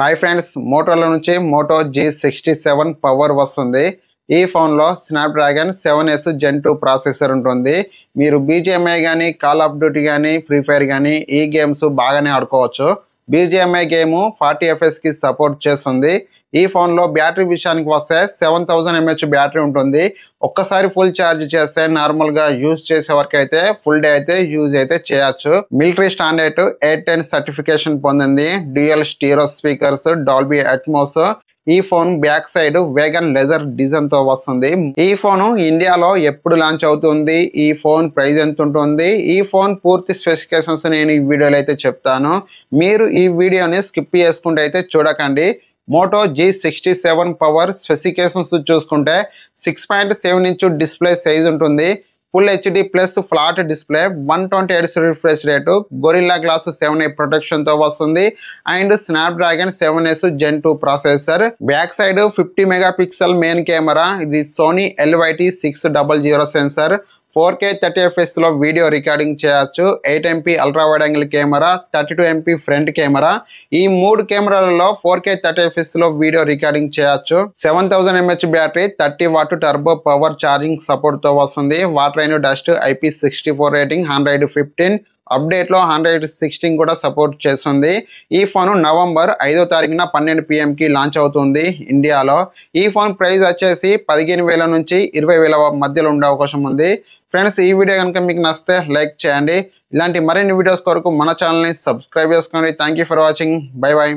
Hi friends, మోటోలో నుంచి Moto G67 power వస్తుంది. ఈ ఫోన్లో స్నాప్డ్రాగన్ 7S Gen 2 ప్రాసెసర్ ఉంటుంది. మీరు BGMI కానీ, కాల్ ఆఫ్ డ్యూటీ కానీ, ఫ్రీ ఫైర్ కానీ ఈ గేమ్స్ బాగానే ఆడుకోవచ్చు. BGMI గేమ్ 40 FPS సపోర్ట్ చేస్తుంది. ఈ ఫోన్లో బ్యాటరీ విషయానికి వస్తే 7000 mAh బ్యాటరీ ఉంటుంది. ఒక్కసారి ఫుల్ ఛార్జ్ చేస్తే నార్మల్గా యూజ్ చేసే వరకు అయితే ఫుల్ డే అయితే యూజ్ అయితే చేయొచ్చు. మిలిటరీ స్టాండర్డ్ 810 సర్టిఫికేషన్ పొందింది. Dual stereo speakers, Dolby Atmos. ఈ phone back side vegan leather design తో వస్తుంది. ఈ ఫోన్ ఇండియాలో ఎప్పుడు లాంచ్ అవుతుంది, ఈ ఫోన్ ప్రైస్ ఎంత ఉంటుంది, ఈ ఫోన్ పూర్తి స్పెసిఫికేషన్స్ నేను ఈ వీడియోలో అయితే చెప్తాను. మీరు ఈ వీడియోని స్కిప్ చేసుకుంటే అయితే చూడకండి. మోటో G67 పవర్ స్పెసిఫికేషన్స్ చూసుకుంటే 6.7 ఇంచ్ డిస్ప్లే సైజ్ ఉంటుంది. Full HD plus flat display, 120 Hz refresh rate, Gorilla glass 7A protection తో వస్తుంది. And Snapdragon 7S Gen 2 processor. Back side 50 megapixel main camera. ఇది Sony LYT 600 sensor. 4K 30 FPS లో video recording చేయొచ్చు. 8MP ultra wide angle camera, 32MP front camera. ఈ మూడు కెమెరాలలో 4K 30 FPS లో video recording చేయొచ్చు. 7000 mAh battery, 30W turbo power charging support తో వస్తుంది. Water and dust IP64 rating, 115 update లో 116 కూడా సపోర్ట్ చేస్తుంది. ఈ ఫోన్ నవంబర్ 5వ తారీఖున 12 PM లాంచ్ అవుతుంది ఇండియాలో. ఈ ఫోన్ ప్రైస్ వచ్చేసి 15,000 నుంచి 20,000 మధ్యలో ఉండే అవకాశం ఉంది. ఫ్రెండ్స్, ఈ వీడియో కనుక మీకు నచ్చితే లైక్ చేయండి. ఇలాంటి మరిన్ని వీడియోస్ కొరకు మన ఛానల్ని సబ్స్క్రైబ్ చేసుకోండి. Thank you for watching. By by.